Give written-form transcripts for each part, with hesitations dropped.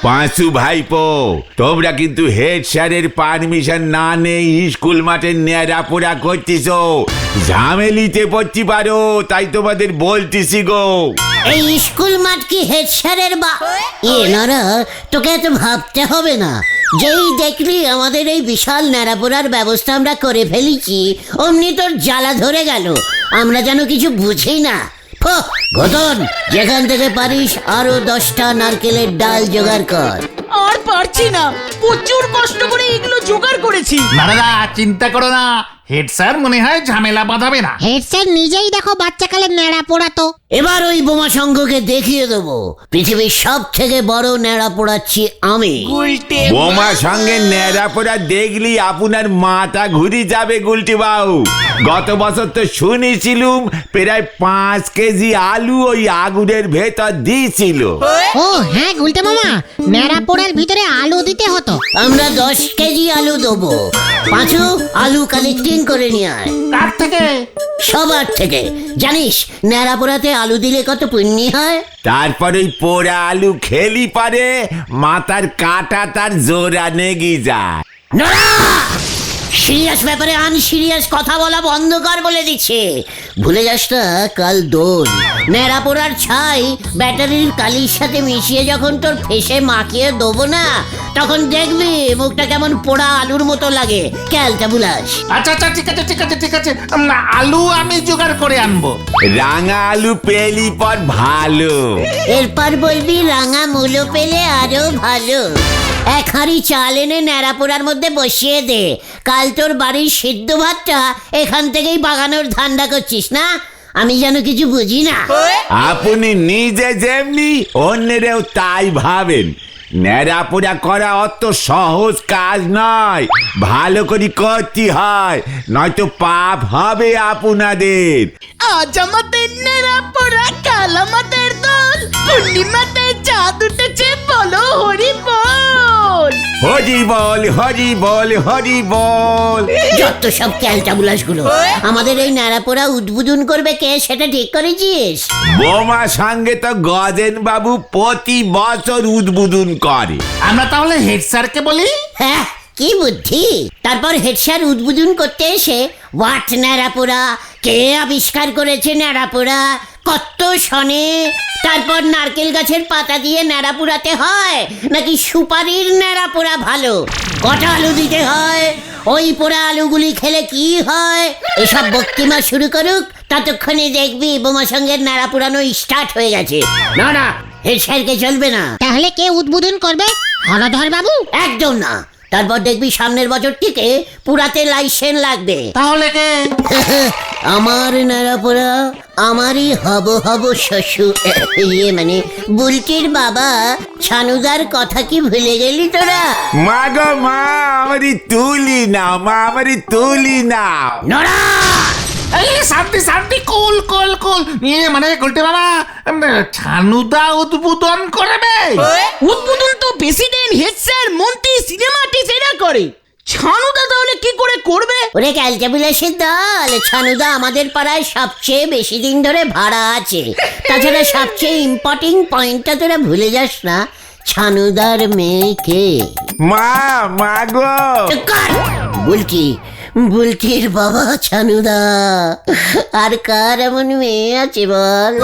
পাঁচু ভাইপো, তোমরা কিন্তু হেড স্যারের পারমিশন না নেই স্কুল মাঠে নেড়াপোড়া করতেছ, ঝামেলিতে পড়তে পারো, তাই তোমাদের বলতেছি গো। এই স্কুল মাঠ কি হেড স্যারের নরা, তোকে এত ভাবতে হবে না। যেই দেখলি আমাদের এই বিশাল ন্যাড়াপোড়ার ব্যবস্থা আমরা করে ফেলেছি, অমনি তোর জ্বালা ধরে গেল। আমরা যেন কিছু বুঝি না। ঘটন, যেখান থেকে পারিস আরো 10টা নারকেলের ডাল জোগাড় কর। আর পারছি না, প্রচুর কষ্ট করে এগুলো জোগাড় করেছি। না চিন্তা করো না, হেড স্যার মনে হয় ঝামেলা বাঁধাবে না। হেড স্যার নিজেই দেখো বাচ্চাকালের ন্যাড়া পোড়াতো। এবার ওই বোমা সংঘকে দেখিয়ে দেবো পৃথিবীর সব থেকে বড় ন্যাড়া পোড়াচ্ছি আমি। বোমা সঙ্গে নেড়াপোড়া দেখলি আপনার মাথা ঘুরে যাবে গুলটি বাবু। গত বছর তো শুনেছিলুম প্রায় 5 কেজি আলু ওই আগুনের ভেতর দিয়েছিল। ও হ্যাঁ গুলটে মামা, ন্যাড়া পোড়ার ভিতরে আলু দিতে হতো। আমরা 10 কেজি আলু দেবো। পাঁচু, আলু কালেক্টিং করে নিয়ে আয়। কার থেকে? সবার থেকে। জানিস ন্যাড়া পোড়াতে আলু দিলে কত পুণ্যি হয়? তারপর ওই পোড়া আলু খেলি পারে মাথার কাটা তার জোড়া নেগি যায়। সিরিয়াস ব্যাপারে আনসিরিয়াস কথা বলা বন্ধ কর বলে দিচ্ছে। ভুলে যাস না কাল দোল। ন্যাড়া পোড়ার ছাই ব্যাটারির কালির সাথে মিশিয়ে যখন তোর ফেসে মাখিয়ে দেবো না, তখন দেখবি মুখটা কেমন পোড়া আলুর মতো লাগে। ক্যালটা বুলাস। আচ্ছা ঠিক আছে, আলু আমি জোগাড় করে আনবো। রাঙা আলু পেলি পর ভালো। এরপর বলবি রাঙা মূলো পেলে আরো ভালো। 1 হাঁড়ি চাল এনে ন্যাড়া পোড়ার মধ্যে বসিয়ে দে। কাল তোর বাড়ির সিদ্ধ ভাতটা এখান থেকেই বাগানোর ধান্দা করছিস না? আমি যেন কিছু বুঝি না। আপনি নিজে যেমনি অন্যেরও তাই ভাবেন। নেড়াপোড়া করা অত সহজ কাজ নয়, ভালো করে করতে হয়, নয়তো পাপ হবে আপনাদের। আজ আমাদের নেড়াপোড়া, কাল আমাদের দোল, পূর্ণিমাতে চাঁদ উঠেছে, বলো হরি বল। হরি বল হরি বল হরি বল। যত সব ক্যালটা বুলাস গুলো। আমাদের এই ন্যাড়া পোড়া উদ্বোধন করবে কে সেটা ঠিক করেছিস? বোমা সঙ্গে তো গজেন বাবু প্রতি বছর উদ্বোধন করে। আমরা তাহলে হেড স্যারকে বলি। হ্যাঁ, কি বুদ্ধি। তারপর হেড স্যার উদ্বোধন করতে এসে হোয়াট ন্যাড়াপোড়া, কে আবিষ্কার করেছে ন্যাড়াপোড়া, কত শনে, তারপর নারকেল গাছের পাতা দিয়ে ন্যাড়া পোড়াতে হয় নাকি সুপারির ন্যাড়া পোড়া ভালো, কটা আলু দিতে হয়, ওই পোড়া আলুগুলি খেলে কি হয়, এসব বক্তিমা শুরু করুক, ততক্ষণে দেখবি বোমা সঙ্গের ন্যাড়া পোড়ানো স্টার্ট হয়ে গেছে। না হেড স্যারকে চলবে না। তাহলে কে উদ্বোধন করবে? হলধর বাবু? একদম না। তারপর দেখবি সামনের বছর থেকে পুরাতে লাইসেন্স লাগবে। তাহলে কে? আমার ন্যাড়াপোড়া আমারই হব শ্বশুর, মানে বুলটির বাবা ছানুদার কথা কি ভুলে গেলি তোরা? মা গো মা, আমারই তুলি নাও মা, আমারই তুলি নাও। নড়া! এই শান্তি কুল মানে গুলটে বাবা, ছানুদা উদ্বোধন করবে। উদ্বোধন তো প্রেসিডেন্ট, হেড স্যার, মন্ত্রী, সিনেমা আর্টিস্ট এরা করে। ছানুদা তাহলে কি করে করবে? ওরে ক্যালটাবুলাসের দল, ছানুদা আমাদের পাড়ায় সবচেয়ে বেশি দিন ধরে ভাড়া আছে। তাছাড়া সবচেয়ে ইম্পর্টেন্ট পয়েন্টটা তোরা ভুলে যাস না, ছানুদার মেয়েকে। মা গো। বুলটির বাবা ছানুদা। আর কার এমন মেয়ে আছে বল?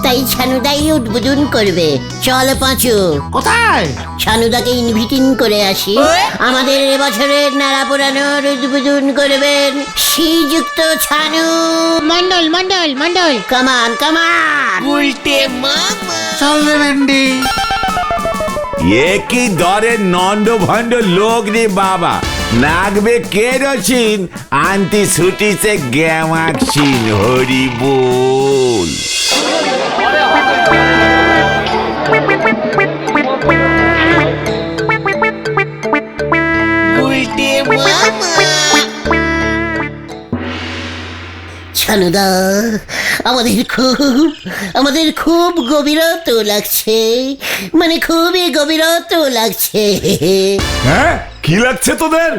তাই ছানুদাই উদ্বোধন করবে। চল পাঁচু। কোথায়? ছানুদাকে ইনভিটিং করে আসি। আমাদের এবছরের ন্যাড়া পোড়ানোর উদ্বোধন করবেন শ্রীযুক্ত ছানু মন্ডল। কামান। চল রে ভেন্ডি। এ কি দরের নন্ড ভণ্ড লোক রে বাবা, নাগবে কেরোসিন আনতি ছুটিছে গ্যামাক্সিন। হরি বল। ছানুদা, আমাদের খুব গভীরত লাগছে, মানে খুবই গভীরত লাগছে। হ্যাঁ, কি লাগছে তোদের?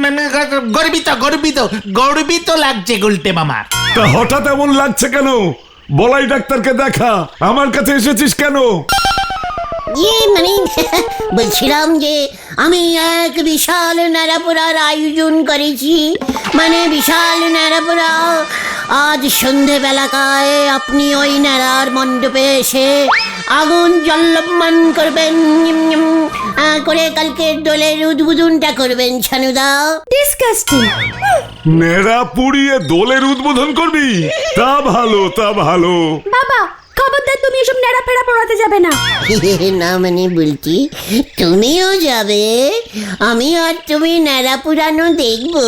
মানে গর্বিত লাগছে গুলটে মামার। তা হঠাৎ এমন লাগছে কেন? বলাই ডাক্তারকে দেখা। আমার কাছে এসেছিস কেন? মানে বলছিলাম যে আমি এক বিশাল ন্যাড়াপোড়ার আয়োজন করেছি, মানে বিশাল ন্যাড়াপোড়া। আজ সন্ধেবেলাকায় আপনি ওই ন্যাড়ার মণ্ডপে এসে আগুন জল্লবমান করবেন, করে কালকে দোলের উদ্বোধনটা করবেন ছানুদা। ডিসকাস্টিং। নেড়া পুড়িয়ে দোলের উদ্বোধন করবি? তা ভালো, তা ভালো। বাবা খবরদার তুমি এসব নেড়া ফেড়া পড়াতে যাবে না। না মানে বলছি তুমিও যাবে, আমি আর তুমি ন্যাড়া পুরানো দেখবো,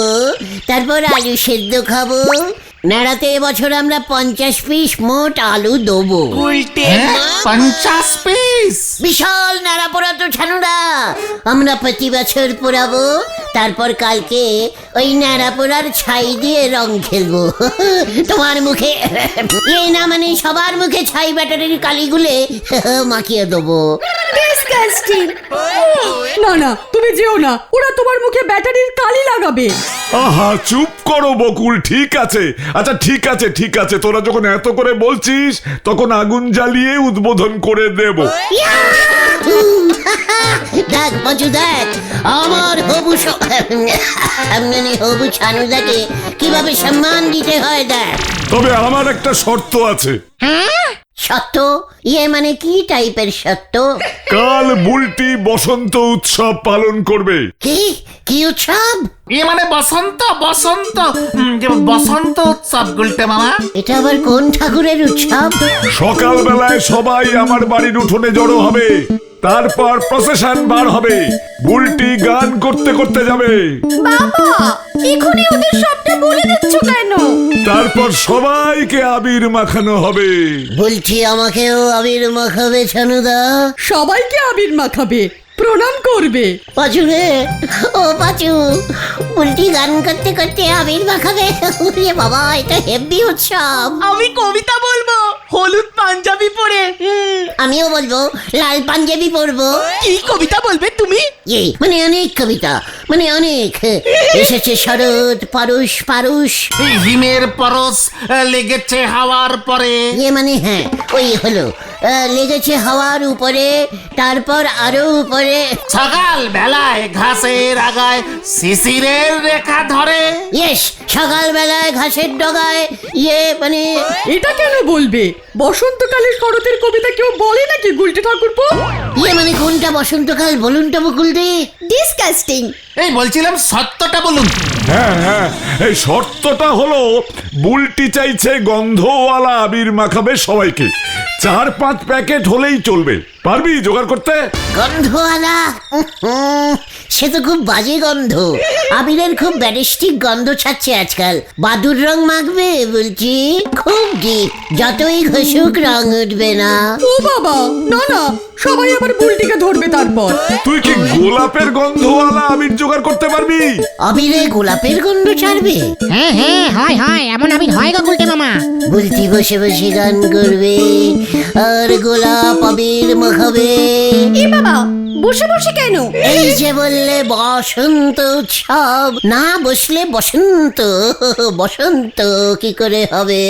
তারপর আলু সেদ্ধ খাবো। ন্যাড়াতে এবছর আমরা 50 পিস মোট আলু দেবো। 50 পিস? বিশাল ন্যাড়া পোড়া তো ছানুরা, আমরা প্রতি বছর পোড়াবো, তারপর কালকে ওই ন্যাড়া পোড়ার ছাই দিয়ে রং খেলবো। তোমার মুখে না মানে সবার মুখে ছাই ব্যাটারির কালিগুলে মাখিয়ে দেবো। ডিসকাস্টিং। না না তুমি যেও না, ওরা তোমার মুখে ব্যাটারির কালি লাগাবে। আহা চুপ করো বকুল, ঠিক আছে। আচ্ছা ঠিক আছে, ঠিক আছে, তোরা যখন এত করে বলছিস তখন আগুন জ্বালিয়ে উদ্বোধন করে দেব। দেখ পাঁচু দেখ, আমার হবু হবু ছানুদাকে কিভাবে সম্মান দিতে হয় দেখ। তবে আমার একটা শর্ত আছে। সত্য? মানে কি টাইপের সত্য? কাল বুলটি বসন্ত উৎসব পালন করবে। কি কি উৎসব? মানে বসন্ত, বসন্ত, যে বসন্ত উৎসব গুলটে মামা। এটা আবার কোন ঠাকুরের উৎসব? সকালবেলায় সবাই আমার বাড়ির উঠোনে জড়ো হবে, তারপর প্রসেশন বার হবে, বুলটি গান করতে করতে যাবে। বাবা এখনই ওদের সবটা বলে দিচ্ছ কেন? তারপর সবাইকে আবির মাখানো হবে। বলছি আমাকেও আবির মাখাবে ছানুদা? সবাইকে আবির মাখাবে, প্রণাম করবে। পাঁচু রে, ও পাঁচু, উল্টি গান করতে করতে আবির মাখাবে? ওরে বাবা, এটা হেভি উৎসব। আমি কবিতা বলবো হলুদ পাঞ্জাবি পরে। আমিও বলবো লাল পাঞ্জাবি পরবো। কি কবিতা বলবে তুমি? মানে অনেক কবিতা, মানে অনেক। এসেছে শরৎ, পারুষ পারুষ। হিমের পরশ লেগেছে হাওয়ার পরে। মানে হ্যাঁ ওই হলো, লেগেছে হাওয়ার উপরে, তারপর আরো উপরে। সকাল বেলায় ঘাসের আগায় শিশিরের রেখা ধরে। ইয়েস, সকালবেলায় ঘাসের ডগায় মানে। এটা কেন বলবে? বসন্তকালে শরতের কবিতা কেউ বলে নাকি গুলটে ঠাকুরপো? মানে কোনটা বসন্তকাল বলুন তো বকুল দে। ডিসকাস্টিং। এই বলছিলাম সত্যটা বলুন। হ্যাঁ হ্যাঁ, এই শর্তটা হলো বুলটি চাইছে গন্ধওয়ালা আবির মাখাবে সবাইকে। 4-5 প্যাকেট হলেই চলবে। পারবি জোগাড় করতে? গন্ধওয়ালা? সে তো খুব বাজে গন্ধ। আবিরের খুব ব্যারিস্টিক গন্ধ ছাড়ছে আজকাল। বাদুর রং মাখবে বলছি, খুব ডিপ, যতই ঘষুক রং উঠবে না। ও বাবা, না না, সবাই আবার বুলটিকে ধরবে তারপর। তুই কি গোলাপের গন্ধওয়ালা আবির জোগাড় করতে পারবি? আবিরে গোলাপের গন্ধ ছাড়বে? হ্যাঁ হ্যাঁ, হয় হয়, এমন আবির হয় গো গুলটে মামা। বলতি বসে বসে গান করবে আর গোলাপ আবির মাখাবে। এ বাবা, বসে বসে কেন? এই যে বললে বসন্ত উৎসব, না বসলে বসন্ত, বসন্ত কি করে হবে?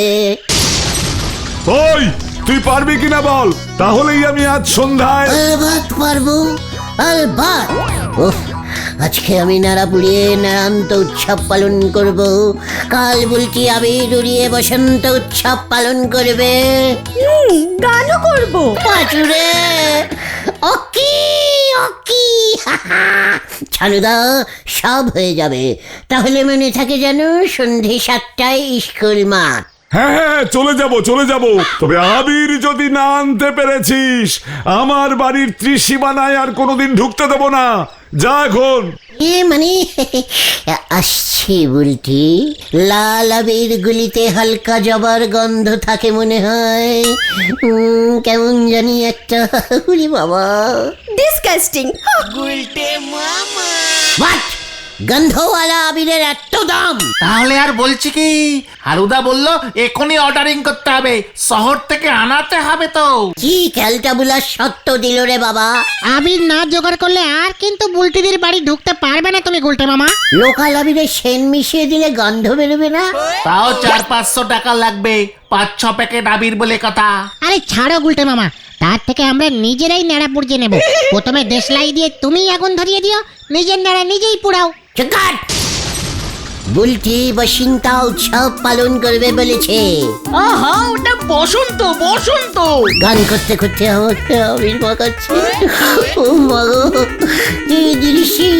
ওই তুই পারবি কিনা বল, তাহলেই আমি আজ সন্ধ্যায়। আলবাত পারবো, আলবাত। উফ, আজকে আমি নাড়া পুড়িয়ে নারান্ত উৎসব পালন করব, কাল বলছি আবির উড়িয়ে বসন্ত উৎসব পালন করবে। গানও করবো। পাচুরে অকি অকি, ছানুদা সব হয়ে যাবে। তাহলে মনে থাকে যেন সন্ধে 7টায় স্কুল মাঠ। হ্যাঁ হ্যাঁ, চলে যাব চলে যাব। তবে আবির যদি না আনতে পেরেছিস, আমার বাড়ির ত্রিসীমানায় আর কোনোদিন ঢুকতে দেব না। যা এখন। মানে আসছি বলটি, লাল আবির গুলিতে হালকা জবার গন্ধ থাকে মনে হয়। কেমন জানি একটা, উরি বাবা। ডিসকাস্টিং। হোয়াট? গন্ধওয়ালা আবিরের এত দাম। তাহলে আর বলছি কি, হারুদা বললো এখনই অর্ডারিং করতে হবে, শহর থেকে আনাতে হবে তো। কি ক্যালটাবুলার সত্য দিল রে বাবা। আবির না জোগাড় করলে আর কিন্তু বুলটিদের বাড়ি ঢুকতে পারবে না তুমি গুলটে মামা। লোকাল আবিরের সেন মিশিয়ে দিলে গন্ধ বেরোবে না? তাও 400-500 টাকা লাগবে, 5-6 প্যাকেট আবির বলে কথা। আরে ছাড়ো গুলটে মামা, তার থেকে আমরা নিজেরাই নেড়া পুড়িয়ে নেব। প্রথমে দেশলাই দিয়ে তুমি আগুন ধরিয়ে দিও, নিজের নেড়া নিজেই পুড়াও। চুকাট! বুলটি বসন্তা উৎসব পালন করবে বলেছে। আহা, ওটা বসন্ত বসন্ত। গান করতে করতে আমাকে আবির মাখাচ্ছে। ও মা গো, কি দৃশ্যি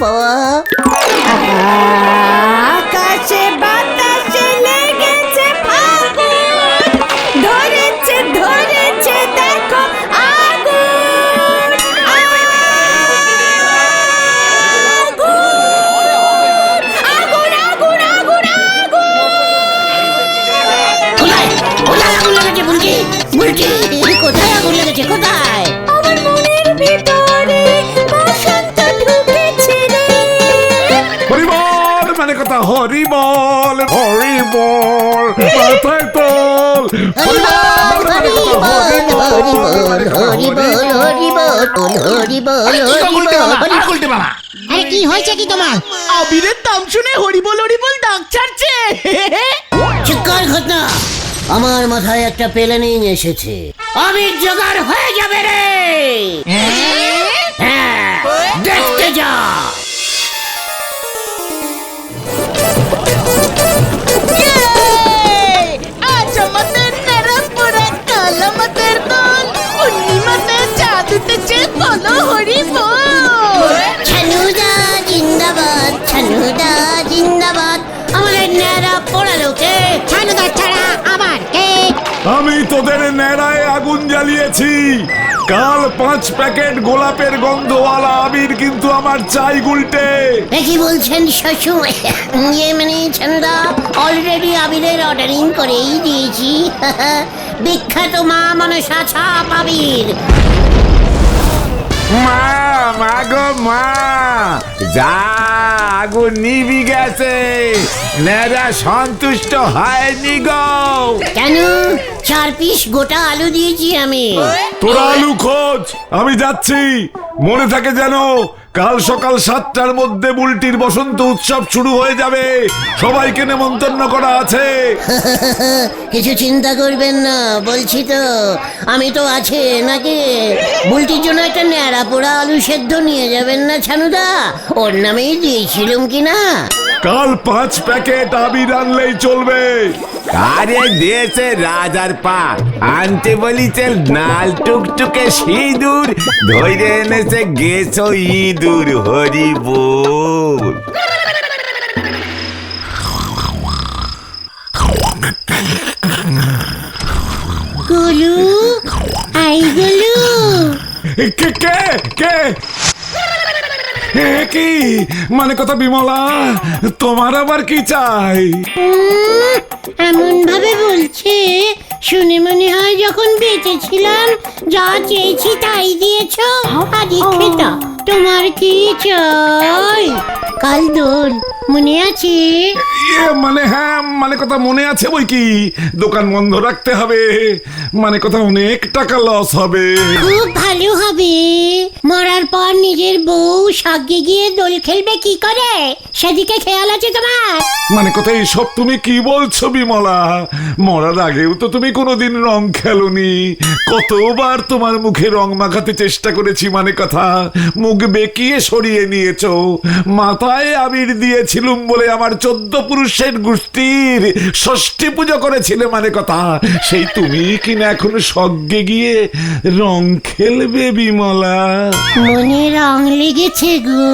বাবা। আকাশে বাতাসে লেগেছে ফাগুন, ধরেছে ধরেছে দেখো আগুন, আগুন, আগুন, আগুন, আগুন, আগুন। কোথায় কোথায় আগুন লেগেছে বুলটি? বুলটি কোথায় আগুন লেগেছে, কোথায়? আমার মনের ভিতরে বসন্ত ঢুকেছে রে। হরিবল মানে কথা, হরিবল হরিবল মাথায় তোল। হরিবল হরিবল হরিবল হরিবল হরিবল হরিবল হরিবল। উল্টে মামা, আরে কি হয়েছে কি তোমার? আবিরের দাম শুনে হরিবল হরিবল ডাক ছাড়ছে। চিৎকার ঘটনা। আমার মাথায় একটা প্ল্যানিং এসেছে। আবির জোগাড় হয়ে যাবে রে। হ্যাঁ, দেখতে যা। আজ আমাদের নেড়াপোড়া, কাল আমাদের দল, পূর্ণিমাতে চাঁদ উঠেছে, বলো হরিবল। ছানুদা জিন্দাবাদ, ছানুদা জিন্দাবাদ। আমাদের ন্যাড়া পোড়ালোকে ছানুদা ছাড়া আবার কে? আমি তোদের নেড়ায় আগুন জ্বালিয়েছি। কাল 5 প্যাকেট গোলাপের গন্ধওয়ালা আবির কিন্তু আমার চাই গুলটে। কি বলছেন শ্বশুর? ইয়ে মানে ছানুদা, অলরেডি আবিরের অর্ডারিং করেই দিয়েছি। বিখ্যাত মা মনসা ছাপ আবির। মা মা গো মা, যা আগুন নিভি গেছে, নেড়া সন্তুষ্ট হয়নি গো। কেন? 4 পিস গোটা আলু দিয়েছি আমি। তোরা আলু খোঁজ, আমি যাচ্ছি। মনে থাকে যেন কাল সকাল 7টার মধ্যে বুলটির বসন্ত উৎসব শুরু হয়ে যাবে। সবাইকে নেমন্তন্ন করা আছে। কিছু চিন্তা করবেন না, বলছি তো, আমি তো আছে নাকি। বুলটির জন্য একটা ন্যাড়া পোড়া আলু সেদ্ধ নিয়ে যাবেন না ছানুদা? ওর নামেই দিয়েছিলাম কিনা। কাল 5 প্যাকেট আবির আনলেই চলবে। আরে দিয়েছে রাজার পা, আনতে বলিছে নাল টুকটুকে সিঁদুর, ধরে এনেছে গেছো ইঁদুর। হরি বল। গোলু, আই গোলু। কে কে কে? কি মানে কথা বিমলা, তোমার আবার কি চাই? এমন ভাবে বলছে, শুনে মনে হয় যখন বেঁচে ছিলাম যা চেয়েছি তাই দিয়েছ। আদি খেতা, তোমার কি চাই? কাল দোল মনে আছে? মানে হ্যাঁ, মানে কথা মনে আছে বই কি। দোকান বন্ধ রাখতে হবে, মানে কথা অনেক টাকা লস হবে। খুব ভালো হবে। মরার পর নিজের বউ সাগে গিয়ে দোল খেলবে কি করে, সেদিকে খেয়াল আছে তোমার? মানে কথা এইসব তুমি কি বলছো বিমলা? মরার আগেও তো তুমি কোনোদিন রং খেলোনি। কতবার তোমার মুখে রং মাখাতে চেষ্টা করেছি, মানে কথা মুখ বেঁকিয়ে সরিয়ে নিয়েছো। মাথায় আবির দিয়েছিলুম বলে আমার 14 পুরুষের গোষ্ঠীর ষষ্ঠী পুজো করেছিলে, মানে কথা সেই তুমি কিনা এখন সজ্ঞে গিয়ে রং খেলবে বিমলা। মনে রং লেগেছে গো।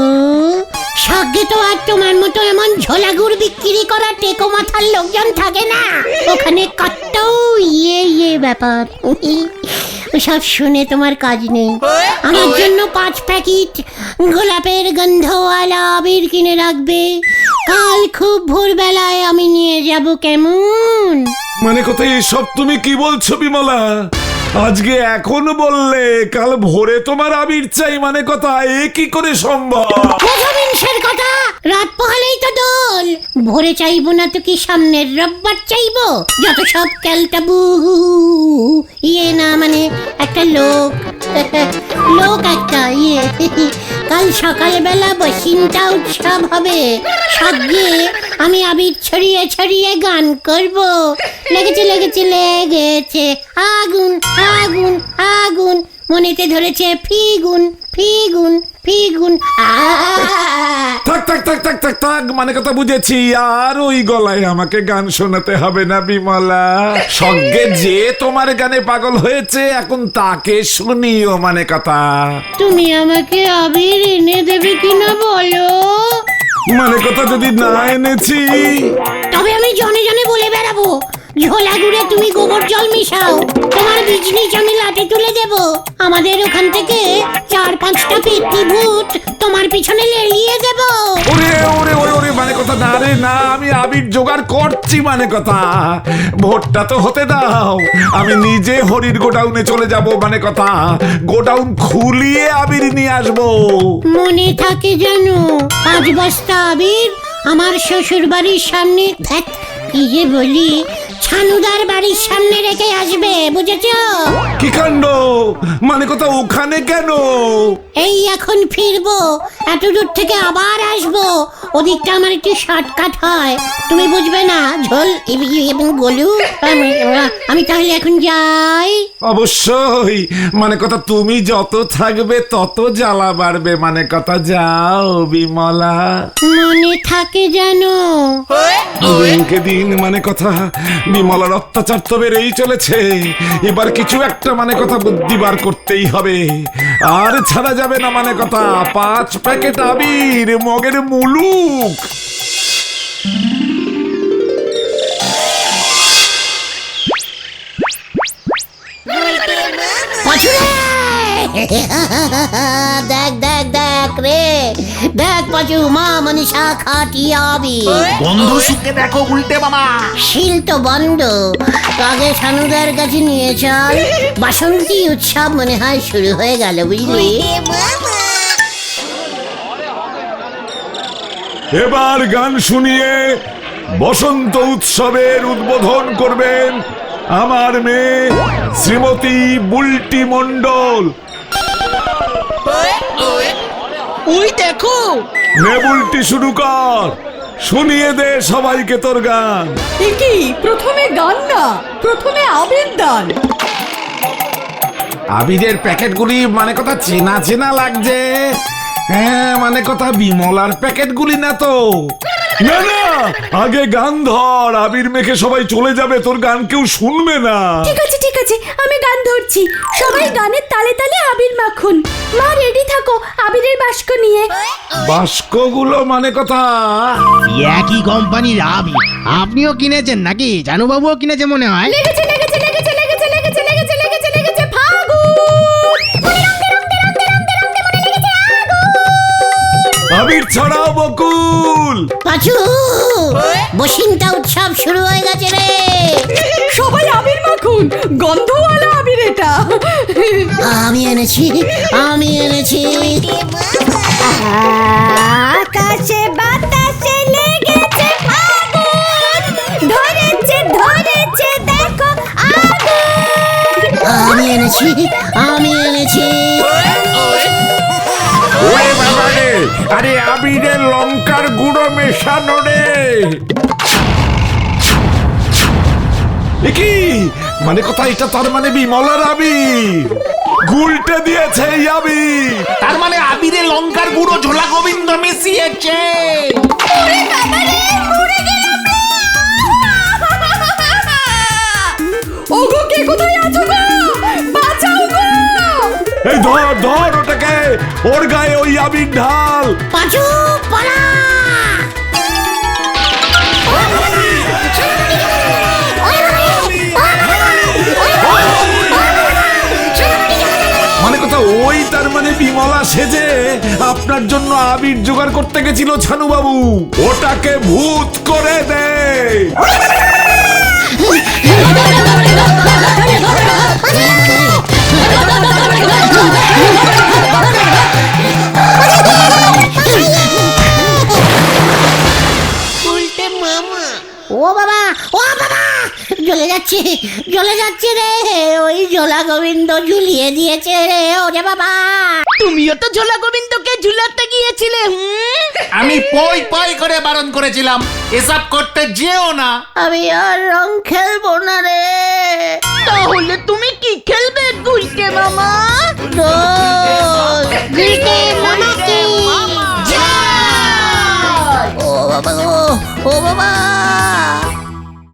সাগে তো আর তোমার মতো এমন ঝোলাগুড় বিক্রি করা টেকো মাথার লোকজন থাকে না। ওখানে কত ইয়ে ব্যাপার। সব শুনে তোমার কাজ নেই। আমার জন্য 5 প্যাকেট গোলাপের গন্ধওয়ালা আবির কিনে রাখবে। কাল খুব ভোরবেলায় আমি নিয়ে যাব, কেমন? মানে কথা এসব তুমি কি বলছো বিমলা? আজকে এখন বললে কাল ভোরে তোমার আবির চাই মানে কথা, এ কি করে সম্ভব? প্রথমিংসের কথা, রাত পোহালেই তো দোল। ভোরে চাইবো না তো কি সামনের রোববার চাইবো? যত সব ক্যালটাবু। ইয়ে না মানে একটা লোক লোক একটা ইয়ে। কাল সকালবেলা বসিনটা উৎসব হবে। সঙ্গে আমি আবির ছড়িয়ে ছড়িয়ে গান করব। লেগেছে লেগেছে লেগেছে আগুন আগুন আগুন, মনেতে ধরেছে ফিগুন ফিগুন ফিগুন। থাক থাক থাক থাক থাক থাক, মানে কথা বুঝেছি। আর ওই গলায় আমাকে গান শোনাতে হবে না বিমলা। সঙ্গে যে তোমার গানে পাগল হয়েছে এখন তাকে শুনিও মানে কথা। তুমি আমাকে আবির এনে দেবে কিনা বলো? মানে কথা যদি না এনেছি, তবে আমি জনে জনে বলে বেড়াবো, ঝোলা গুড়ে তুমি গোবর জল মিশাও, তোমার বিজলি আমি লাঠি তুলে দেব। আমাদের ওখান থেকে 4-5টা পেটনি ভূত তোমার পিছনে লেলিয়ে দেব। ওরে ওরে ওরে ওরে, মানে কথা না রে না, আমি আবির জোগাড় করছি মানে কথা। ভোটটা তো হতে দাও, আমি নিজে হরির গোডাউনে চলে যাব মানে কথা। গোডাউন খুলিয়ে আবির নিয়ে আসবো। মনে থাকে জানো, 5 বস্তা আবির আমার শ্বশুর বাড়ির সামনে, কি যে বলি, ছানুদার বাড়ির সামনে রেখে আসবে, বুঝেছো? কি কাণ্ড, মানে কথা ওখানে কেন? এই এখন ফিরবো, এত দূর থেকে আবার আসবো। ওদিকটা আমার একটু শর্টকাট হয়, তুমি বুঝবে না। ঝোল এবং গলু, আমি তাহলে এখন যাই। অবশ্যই, মানে কথা তুমি যত থাকবে তত জ্বালা বাড়বে মানে কথা। যাও বিমলা। মনে থাকে জানো। দিনকে দিন মানে কথা বিমলার অত্যাচার তো বেড়েই চলেছে। এবার কিছু একটা মানে কথা বুদ্ধি বার করতেই হবে, আর ছাড়া যাবে না মানে কথা। 5 প্যাকেট আবির মগের মুলুক। দেখ দেখ দেখ রে, দেখ পাচু, মা মনীষা খাটিয়ে আবির। বন্ধু সুখে দেখো উল্টে মামা। শিল তো বন্ধ, আগে সানুদার কাছে নিয়ে চল। বাসন্তী উৎসব মনে হয় শুরু হয়ে গেল, বুঝলি? এবার গান শুনিয়ে বসন্ত উৎসবের উদ্বোধন করবেন আমার মেয়ে শ্রীমতী বুলটি মণ্ডল। ওই দেখো, নে বুলটি, শুরু কর, শুনিয়ে দে সবাইকে তোর গান। কি প্রথমে গান না, প্রথমে আবির দান। আবিরের প্যাকেটগুলি মানে কথা চেনা চেনা লাগছে। হ্যাঁ, মানে কথা বিমলার প্যাকেটগুলি না তো? না না, আগে গান ধর, আবির মেখে সবাই চলে যাবে, তোর গান কেউ শুনবে না। ঠিক আছে ঠিক আছে, আমি গান ধরছি। সবাই গানের তালে তালে আবির মাখুন। মা রেডি থাকো আবিরের বাস্ক নিয়ে। বাস্কগুলো মানে কথা একই কোম্পানির আবির আপনিও কিনেছেন নাকি? জানুবাবুও কিনেছে মনে হয়। লেগেছে লেগেছে লেগেছে লেগেছে লেগেছে লেগেছে লেগেছে লেগেছে ফাগুন। আবির ছড়াও বকুল। পাচু, বসিনটা উৎসব শুরু হয়ে গেছে রে। সবাই আবির মাখুন, গন্ধওয়ালা আবির এটা। আমি এনেছি, আমি এনেছি। আকাশে বাতাসে লেগেছে ফাগুন, ধরেছে ধরেছে দেখো আগুন। আমি এনেছি, আমি এনেছি। ওরে বাবা রে, আরে আবিরের লঙ্কার গুঁড়ো মেশানো রে। কি মানে কথা, এটা তার মানে বিমলার আবির গুলটে দিয়েছে এই আবির। তার মানে আবিরে লঙ্কার গুঁড়ো ঝোলা গোবিন্দ মিশিয়েছে। ওগো, কে কোথায় আছো গো? বাঁচাও গো! এই ধর ধর ওটাকে, ওর গায়ে ওই আবির ঢাল। পাচু পালা। মানে কথা ওই তার মানে বিমলা সেজে আপনার জন্য আবির জোগাড় করতে গেছিল ছানু বাবু। ওটাকে ভূত করে দে। পাচু ও বাবা জ্বলে যাচ্ছে রে ওই জোলা গোবিন্দ ঝুলিয়ে দিয়েছে রে ওরে বাবা। তুমিও তো ঝোলা গোবিন্দকে ঝুলাতে গিয়েছিলে আমি পই পই করে বারণ করেছিলাম এসব করতে যেও না। আমি আর রং খেলবো না রে। তাহলে তুমি কি খেলবে গুলটে মামা? দোল। গুলটে